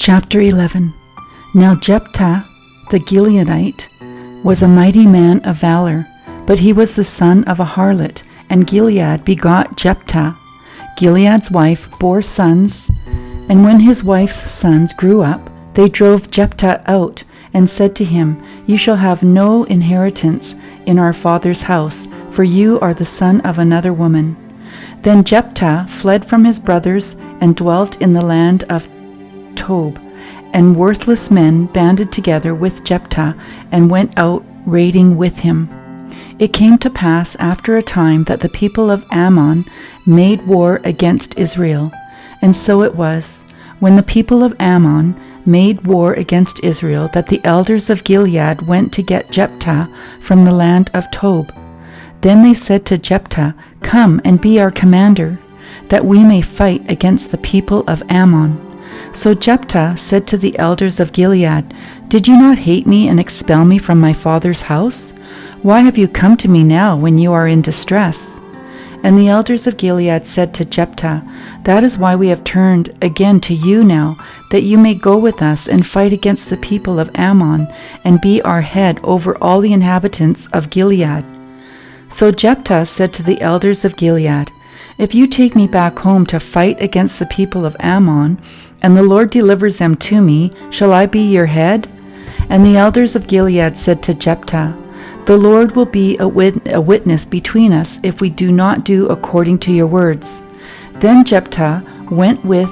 Chapter 11. Now Jephthah the Gileadite was a mighty man of valor, but he was the son of a harlot, and Gilead begot Jephthah. Gilead's wife bore sons, and when his wife's sons grew up, they drove Jephthah out, and said to him, "You shall have no inheritance in our father's house, for you are the son of another woman." Then Jephthah fled from his brothers and dwelt in the land of Tob, and worthless men banded together with Jephthah and went out raiding with him. It came to pass after a time that the people of Ammon made war against Israel. And so it was, when the people of Ammon made war against Israel, that the elders of Gilead went to get Jephthah from the land of Tob. Then they said to Jephthah, "Come and be our commander, that we may fight against the people of Ammon." So Jephthah said to the elders of Gilead, "Did you not hate me and expel me from my father's house? Why have you come to me now when you are in distress?" And the elders of Gilead said to Jephthah, "That is why we have turned again to you now, that you may go with us and fight against the people of Ammon, and be our head over all the inhabitants of Gilead." So Jephthah said to the elders of Gilead, "If you take me back home to fight against the people of Ammon, and the Lord delivers them to me, shall I be your head?" And the elders of Gilead said to Jephthah, "The Lord will be a witness between us if we do not do according to your words." Then Jephthah went with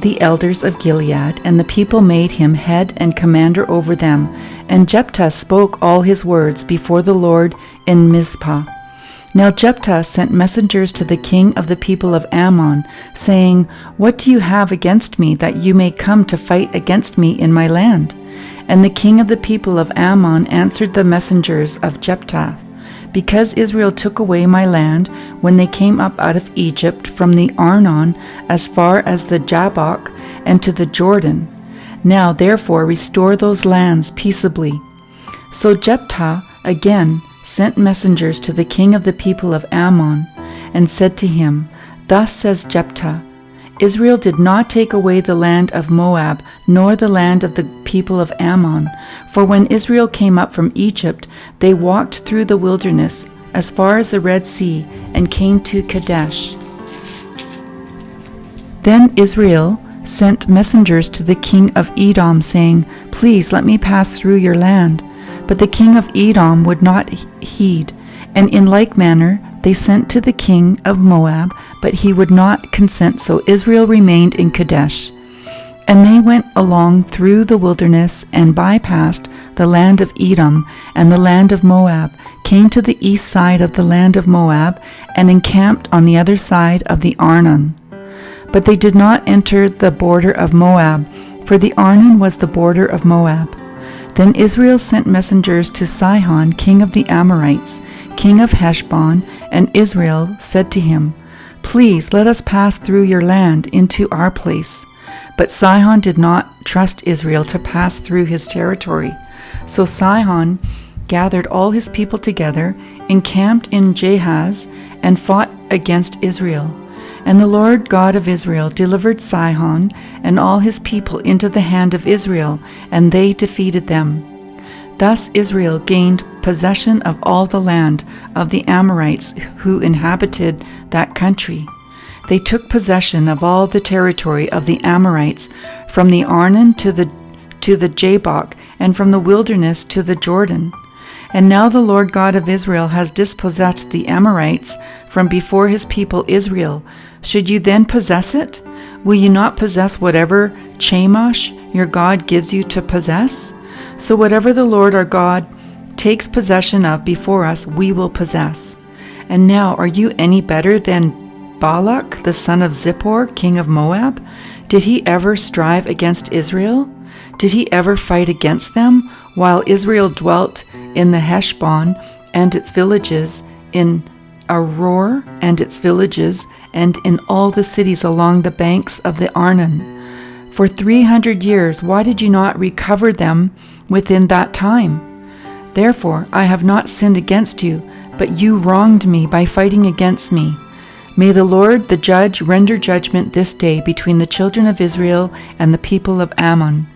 the elders of Gilead, and the people made him head and commander over them. And Jephthah spoke all his words before the Lord in Mizpah. Now Jephthah sent messengers to the king of the people of Ammon, saying, "What do you have against me, that you may come to fight against me in my land?" And the king of the people of Ammon answered the messengers of Jephthah, "Because Israel took away my land when they came up out of Egypt from the Arnon as far as the Jabbok and to the Jordan. Now therefore restore those lands peaceably." So Jephthah again sent messengers to the king of the people of Ammon, and said to him, "Thus says Jephthah, Israel did not take away the land of Moab, nor the land of the people of Ammon. For when Israel came up from Egypt, they walked through the wilderness as far as the Red Sea, and came to Kadesh. Then Israel sent messengers to the king of Edom, saying, "Please let me pass through your land." But the king of Edom would not heed, and in like manner they sent to the king of Moab, but he would not consent, so Israel remained in Kadesh. And they went along through the wilderness, and bypassed the land of Edom and the land of Moab, came to the east side of the land of Moab, and encamped on the other side of the Arnon. But they did not enter the border of Moab, for the Arnon was the border of Moab. Then Israel sent messengers to Sihon, king of the Amorites, king of Heshbon, and Israel said to him, "Please let us pass through your land into our place." But Sihon did not trust Israel to pass through his territory. So Sihon gathered all his people together, encamped in Jahaz, and fought against Israel. And the Lord God of Israel delivered Sihon and all his people into the hand of Israel, and they defeated them. Thus Israel gained possession of all the land of the Amorites who inhabited that country. They took possession of all the territory of the Amorites, from the Arnon to the Jabbok, and from the wilderness to the Jordan. And now the Lord God of Israel has dispossessed the Amorites from before his people Israel. Should you then possess it? Will you not possess whatever Chemosh your God gives you to possess? So whatever the Lord our God takes possession of before us, we will possess. And now are you any better than Balak, the son of Zippor, king of Moab? Did he ever strive against Israel? Did he ever fight against them, while Israel dwelt in the Heshbon and its villages, in Aroer and its villages, and in all the cities along the banks of the Arnon? For 300 years, why did you not recover them within that time? Therefore I have not sinned against you, but you wronged me by fighting against me. May the Lord, the judge, render judgment this day between the children of Israel and the people of Ammon."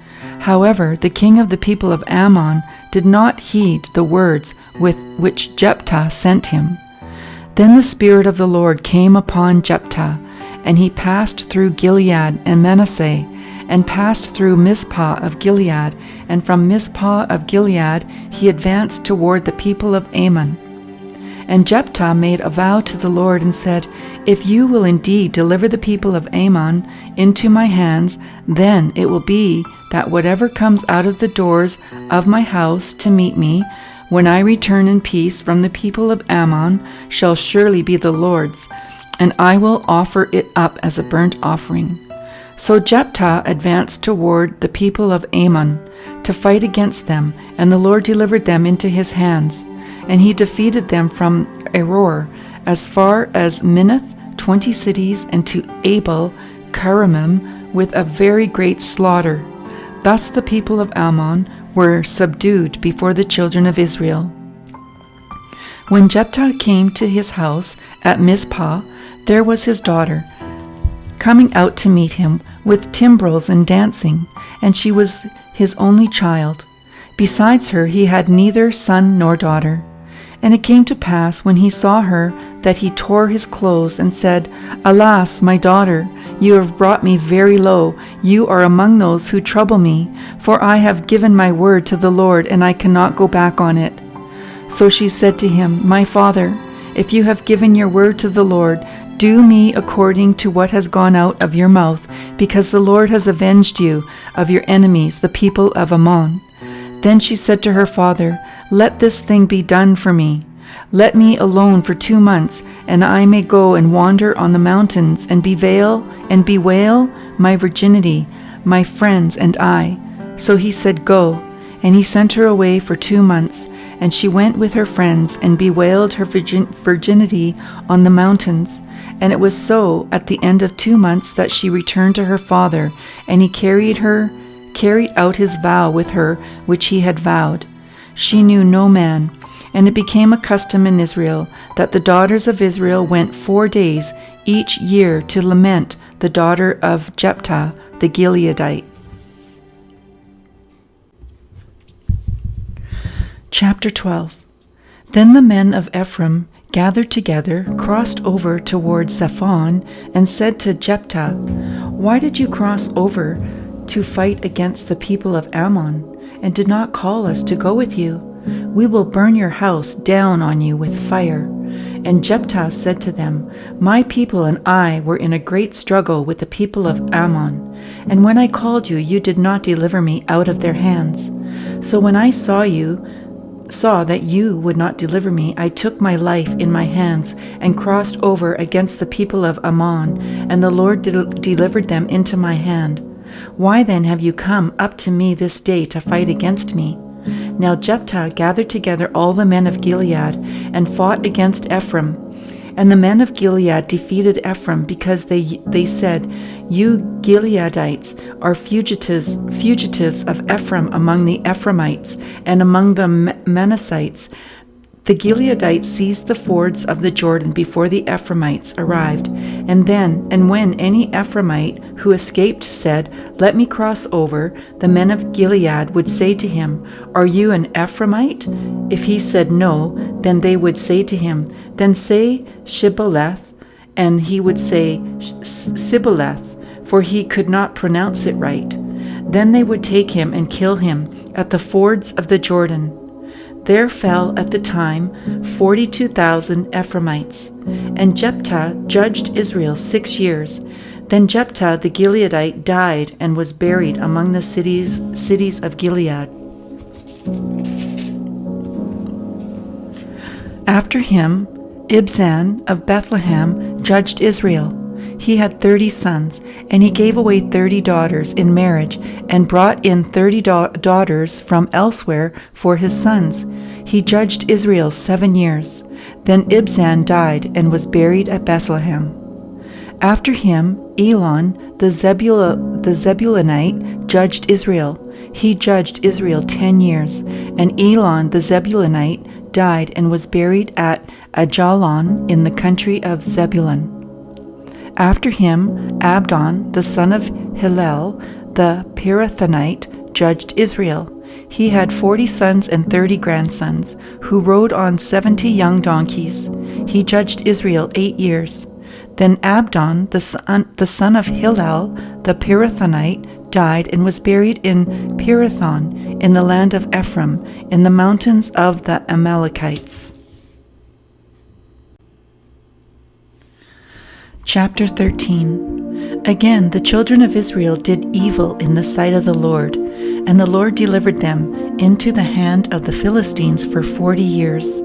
However, the king of the people of Ammon did not heed the words with which Jephthah sent him. Then the Spirit of the Lord came upon Jephthah, and he passed through Gilead and Manasseh, and passed through Mizpah of Gilead, and from Mizpah of Gilead he advanced toward the people of Ammon. And Jephthah made a vow to the Lord and said, "If you will indeed deliver the people of Ammon into my hands, then it will be that whatever comes out of the doors of my house to meet me, when I return in peace from the people of Ammon, shall surely be the Lord's, and I will offer it up as a burnt offering." So Jephthah advanced toward the people of Ammon to fight against them, and the Lord delivered them into his hands. And he defeated them from Aroer as far as Minnith, 20 cities, and to Abel Keramim with a very great slaughter. Thus the people of Ammon were subdued before the children of Israel. When Jephthah came to his house at Mizpah, there was his daughter coming out to meet him with timbrels and dancing, and she was his only child. Besides her he had neither son nor daughter. And it came to pass, when he saw her, that he tore his clothes and said, "Alas, my daughter, you have brought me very low. You are among those who trouble me, for I have given my word to the Lord, and I cannot go back on it." So she said to him, "My father, if you have given your word to the Lord, do me according to what has gone out of your mouth, because the Lord has avenged you of your enemies, the people of Ammon." Then she said to her father, "Let this thing be done for me. Let me alone for 2 months, and I may go and wander on the mountains and bewail my virginity, my friends and I." So he said, "Go." And he sent her away for 2 months, and she went with her friends and bewailed her virginity on the mountains. And it was so at the end of 2 months that she returned to her father, and he carried out his vow with her which he had vowed. She knew no man, and it became a custom in Israel that the daughters of Israel went 4 days each year to lament the daughter of Jephthah the Gileadite. Chapter 12. Then the men of Ephraim gathered together, crossed over toward Zephon, and said to Jephthah, "Why did you cross over to fight against the people of Ammon, and did not call us to go with you? We will burn your house down on you with fire." And Jephthah said to them, "My people and I were in a great struggle with the people of Ammon, and when I called you, you did not deliver me out of their hands. So when I saw that you would not deliver me, I took my life in my hands and crossed over against the people of Ammon, and the Lord delivered them into my hand. Why then have you come up to me this day to fight against me?" Now Jephthah gathered together all the men of Gilead and fought against Ephraim. And the men of Gilead defeated Ephraim, because they said, "You Gileadites are fugitives of Ephraim among the Ephraimites and among the Manassites." The Gileadites seized the fords of the Jordan before the Ephraimites arrived. And when any Ephraimite who escaped said, "Let me cross over," the men of Gilead would say to him, "Are you an Ephraimite?" If he said no, then they would say to him, "Then say Shibboleth," and he would say Sibboleth, for he could not pronounce it right. Then they would take him and kill him at the fords of the Jordan. There fell at the time 42,000 Ephraimites. And Jephthah judged Israel 6 years. Then Jephthah the Gileadite died and was buried among the cities of Gilead. After him, Ibzan of Bethlehem judged Israel. He had 30 sons, and he gave away 30 daughters in marriage, and brought in 30 daughters from elsewhere for his sons. He judged Israel 7 years. Then Ibzan died and was buried at Bethlehem. After him, Elon the Zebulunite judged Israel. He judged Israel 10 years. And Elon the Zebulunite died and was buried at Ajalon in the country of Zebulun. After him, Abdon, the son of Hillel, the Pirathonite, judged Israel. He had 40 sons and 30 grandsons, who rode on 70 young donkeys. He judged Israel 8 years. Then Abdon, the son of Hillel, the Pirathonite, died and was buried in Pirathon, in the land of Ephraim, in the mountains of the Amalekites. Chapter 13. Again, the children of Israel did evil in the sight of the Lord, and the Lord delivered them into the hand of the Philistines for 40 years.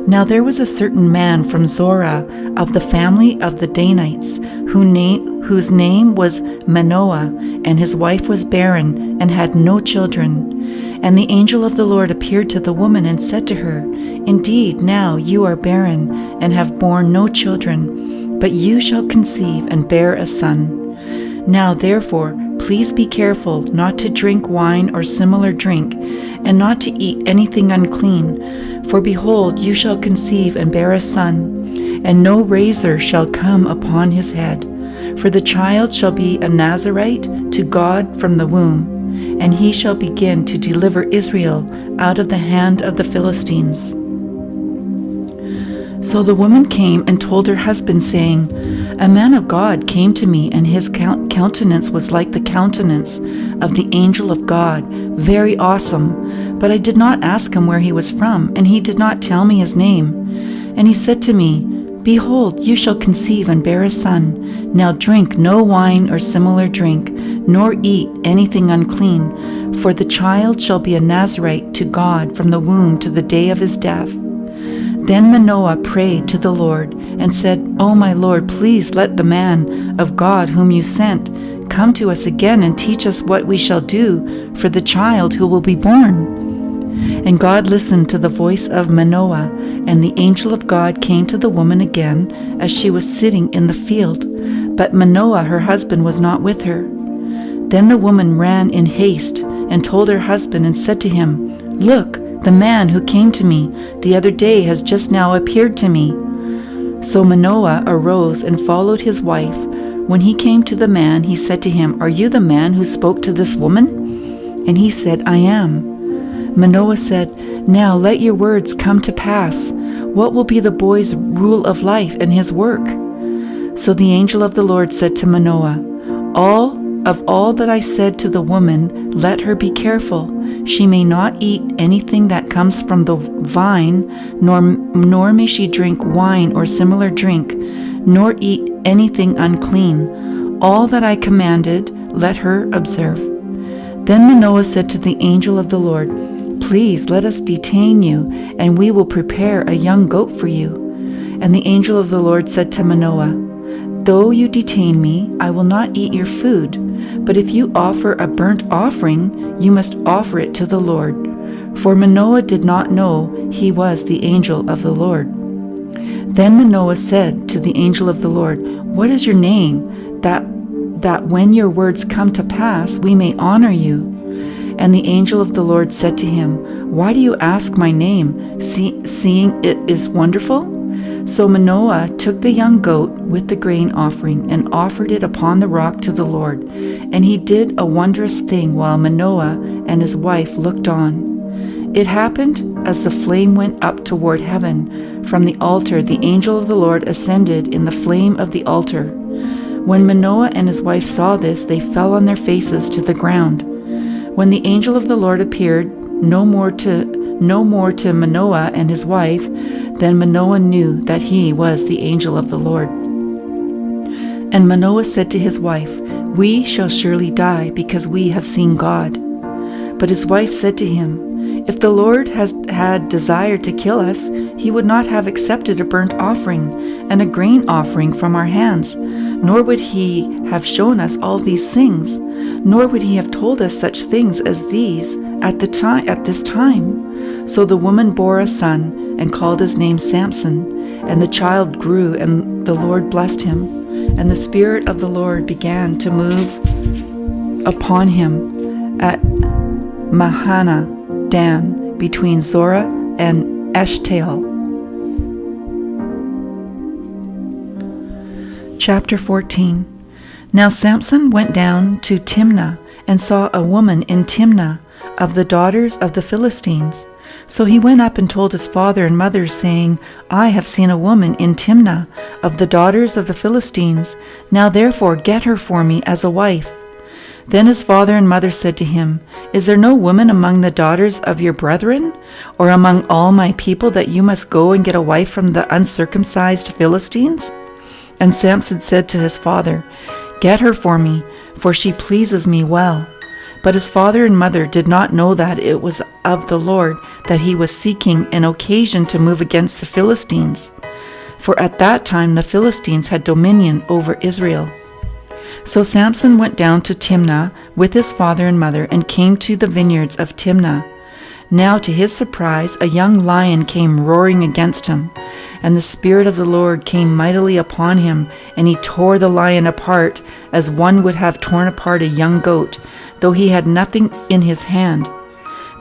Now there was a certain man from Zorah of the family of the Danites, whose name was Manoah, and his wife was barren and had no children. And the angel of the Lord appeared to the woman and said to her, Indeed, now you are barren and have borne no children, but you shall conceive and bear a son. Now therefore, please be careful not to drink wine or similar drink, and not to eat anything unclean. For behold, you shall conceive and bear a son, and no razor shall come upon his head. For the child shall be a Nazarite to God from the womb, and he shall begin to deliver Israel out of the hand of the Philistines. So the woman came and told her husband, saying, A man of God came to me, and his countenance was like the countenance of the angel of God, very awesome. But I did not ask him where he was from, and he did not tell me his name. And he said to me, Behold, you shall conceive and bear a son. Now drink no wine or similar drink, nor eat anything unclean, for the child shall be a Nazarite to God from the womb to the day of his death. Then Manoah prayed to the Lord and said, O my Lord, please let the man of God whom you sent come to us again and teach us what we shall do for the child who will be born. And God listened to the voice of Manoah, and the angel of God came to the woman again as she was sitting in the field. But Manoah, her husband, was not with her. Then the woman ran in haste and told her husband and said to him, Look, the man who came to me the other day has just now appeared to me. So Manoah arose and followed his wife. When he came to the man, he said to him, Are you the man who spoke to this woman? And he said, I am. Manoah said, Now let your words come to pass. What will be the boy's rule of life and his work? So the angel of the Lord said to Manoah, All that I said to the woman, let her be careful. She may not eat anything that comes from the vine, nor may she drink wine or similar drink, nor eat anything unclean. All that I commanded, let her observe. Then Manoah said to the angel of the Lord, Please let us detain you, and we will prepare a young goat for you. And the angel of the Lord said to Manoah, Though you detain me, I will not eat your food. But if you offer a burnt offering, you must offer it to the Lord. For Manoah did not know he was the angel of the Lord. Then Manoah said to the angel of the Lord, What is your name, that when your words come to pass, we may honor you? And the angel of the Lord said to him, Why do you ask my name, seeing it is wonderful? So Manoah took the young goat with the grain offering and offered it upon the rock to the Lord. And he did a wondrous thing while Manoah and his wife looked on. It happened as the flame went up toward heaven from the altar, the angel of the Lord ascended in the flame of the altar. When Manoah and his wife saw this, they fell on their faces to the ground. When the angel of the Lord appeared no more to Manoah and his wife, then Manoah knew that he was the angel of the Lord. And Manoah said to his wife, We shall surely die, because we have seen God. But his wife said to him, If the Lord has had desire to kill us, he would not have accepted a burnt offering and a grain offering from our hands, nor would he have shown us all these things, nor would he have told us such things as these at this time. So the woman bore a son and called his name Samson, and the child grew, and the Lord blessed him, and the Spirit of the Lord began to move upon him at Mahaneh Dan, between Zorah and Eshtaol. Chapter 14. Now Samson went down to Timnah and saw a woman in Timnah of the daughters of the Philistines. So he went up and told his father and mother, saying, I have seen a woman in Timnah of the daughters of the Philistines. Now therefore get her for me as a wife. Then his father and mother said to him, Is there no woman among the daughters of your brethren, or among all my people, that you must go and get a wife from the uncircumcised Philistines? And Samson said to his father, Get her for me, for she pleases me well. But his father and mother did not know that it was of the Lord that he was seeking an occasion to move against the Philistines. For at that time the Philistines had dominion over Israel. So Samson went down to Timnah with his father and mother, and came to the vineyards of Timnah. Now to his surprise a young lion came roaring against him. And the Spirit of the Lord came mightily upon him, and he tore the lion apart, as one would have torn apart a young goat, though he had nothing in his hand.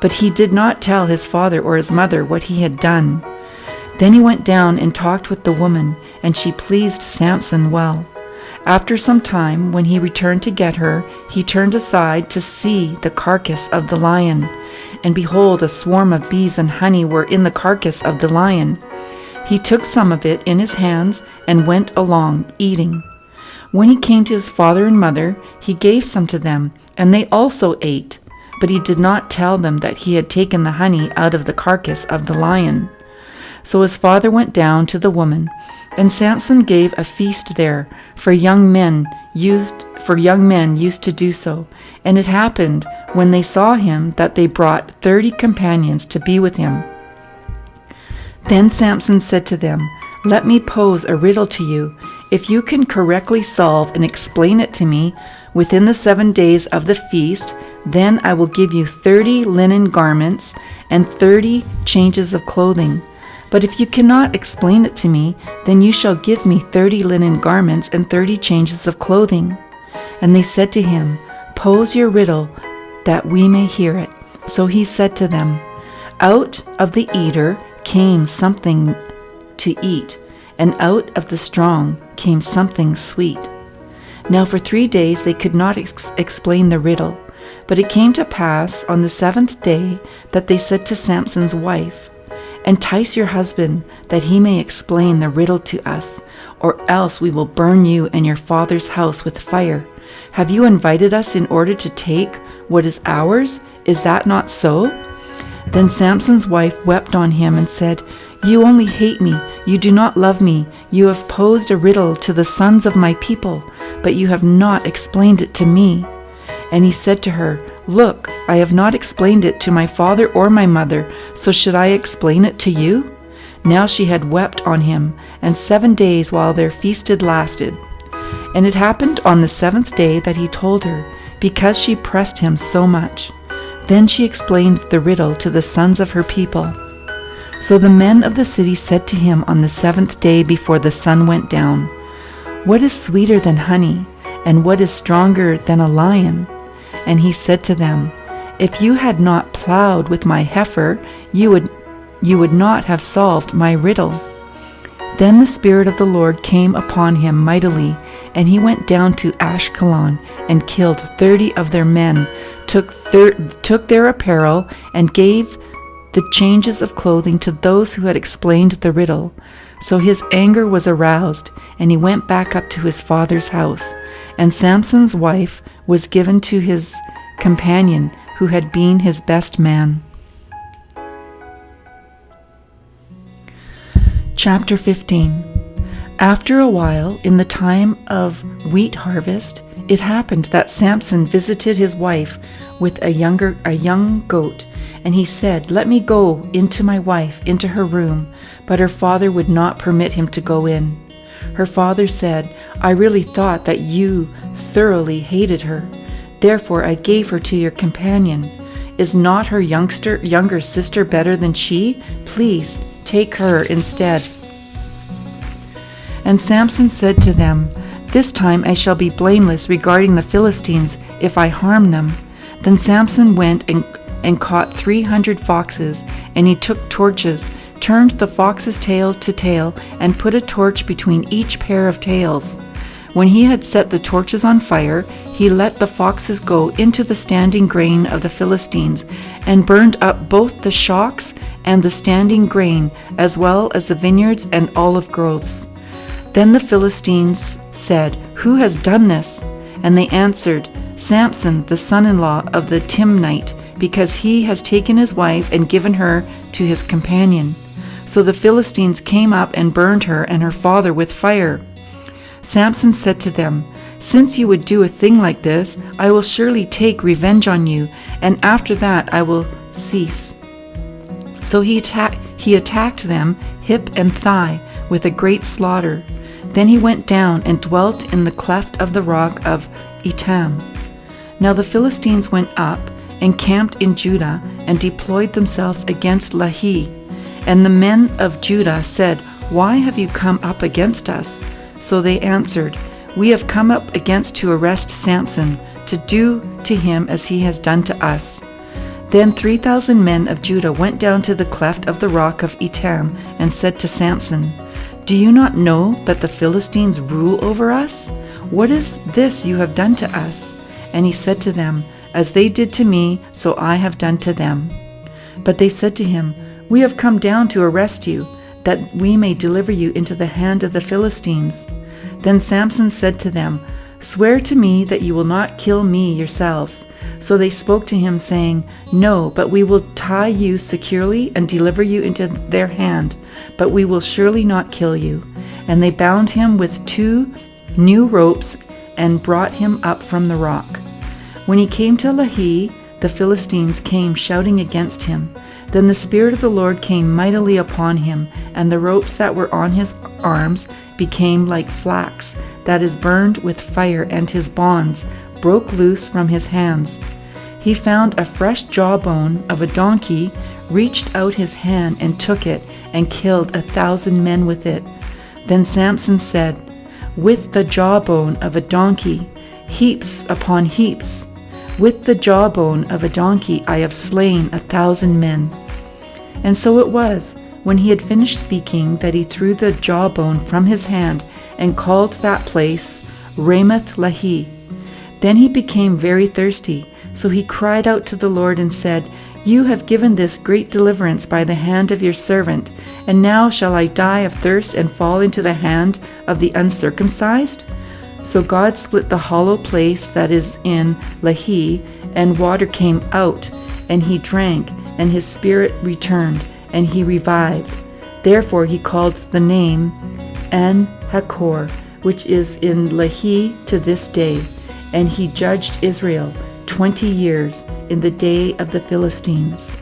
But he did not tell his father or his mother what he had done. Then he went down and talked with the woman, and she pleased Samson well. After some time, when he returned to get her, he turned aside to see the carcass of the lion. And behold, a swarm of bees and honey were in the carcass of the lion. He took some of it in his hands and went along, eating. When he came to his father and mother, he gave some to them, and they also ate. But he did not tell them that he had taken the honey out of the carcass of the lion. So his father went down to the woman, and Samson gave a feast there, for young men used to do so. And it happened, when they saw him, that they brought 30 companions to be with him. Then Samson said to them, Let me pose a riddle to you. If you can correctly solve and explain it to me within the 7 days of the feast, then I will give you 30 linen garments and 30 changes of clothing. But if you cannot explain it to me, then you shall give me 30 linen garments and 30 changes of clothing. And they said to him, Pose your riddle, that we may hear it. So he said to them, Out of the eater came something to eat, and out of the strong came something sweet. Now for 3 days they could not explain the riddle. But it came to pass on the 7th day that they said to Samson's wife, Entice your husband, that he may explain the riddle to us, or else we will burn you and your father's house with fire. Have you invited us in order to take what is ours? Is that not so? Then Samson's wife wept on him and said, You only hate me, you do not love me. You have posed a riddle to the sons of my people, but you have not explained it to me. And he said to her, Look, I have not explained it to my father or my mother, so should I explain it to you? Now she had wept on him, and 7 days while their feasted lasted. And it happened on the 7th day that he told her, because she pressed him so much. Then she explained the riddle to the sons of her people. So the men of the city said to him on the 7th day before the sun went down, What is sweeter than honey, and what is stronger than a lion? And he said to them, If you had not plowed with my heifer, you would not have solved my riddle. Then the Spirit of the Lord came upon him mightily, and he went down to Ashkelon and killed 30 of their men, took their apparel, and gave the changes of clothing to those who had explained the riddle. So his anger was aroused, and he went back up to his father's house. And Samson's wife was given to his companion, who had been his best man. Chapter 15. After a while, in the time of wheat harvest, it happened that Samson visited his wife with a young goat, and he said, Let me go into my wife, into her room. But her father would not permit him to go in. Her father said, I really thought that you thoroughly hated her. Therefore I gave her to your companion. Is not her younger sister better than she? Please take her instead. And Samson said to them, This time I shall be blameless regarding the Philistines if I harm them. Then Samson went and caught 300 foxes, and he took torches, turned the fox's tail to tail, and put a torch between each pair of tails. When he had set the torches on fire, he let the foxes go into the standing grain of the Philistines, and burned up both the shocks and the standing grain, as well as the vineyards and olive groves. Then the Philistines said, "Who has done this?" And they answered, "Samson, the son-in-law of the Timnite, because he has taken his wife and given her to his companion." So the Philistines came up and burned her and her father with fire. Samson said to them, "Since you would do a thing like this, I will surely take revenge on you, and after that I will cease." So he attacked them hip and thigh with a great slaughter. Then he went down and dwelt in the cleft of the rock of Etam. Now the Philistines went up and camped in Judah and deployed themselves against Lahi. And the men of Judah said, "Why have you come up against us?" So they answered, "We have come up against to arrest Samson, to do to him as he has done to us." Then 3,000 men of Judah went down to the cleft of the rock of Etam and said to Samson, "Do you not know that the Philistines rule over us? What is this you have done to us?" And he said to them, "As they did to me, so I have done to them." But they said to him, "We have come down to arrest you, that we may deliver you into the hand of the Philistines." Then Samson said to them, "Swear to me that you will not kill me yourselves." So they spoke to him, saying, "No, but we will tie you securely and deliver you into their hand, but we will surely not kill you." And they bound him with 2 new ropes and brought him up from the rock. When he came to Lahi, the Philistines came shouting against him. Then the Spirit of the Lord came mightily upon him, and the ropes that were on his arms became like flax that is burned with fire, and his bonds broke loose from his hands. He found a fresh jawbone of a donkey, reached out his hand and took it, and killed 1,000 men with it. Then Samson said, "With the jawbone of a donkey, heaps upon heaps. With the jawbone of a donkey I have slain 1,000 men." And so it was, when he had finished speaking, that he threw the jawbone from his hand and called that place Ramath Lehi. Then he became very thirsty, so he cried out to the Lord and said, "You have given this great deliverance by the hand of your servant, and now shall I die of thirst and fall into the hand of the uncircumcised?" So God split the hollow place that is in Lehi, and water came out, and he drank, and his spirit returned, and he revived. Therefore he called the name En-Hakkore, which is in Lehi to this day. And he judged Israel 20 years in the day of the Philistines.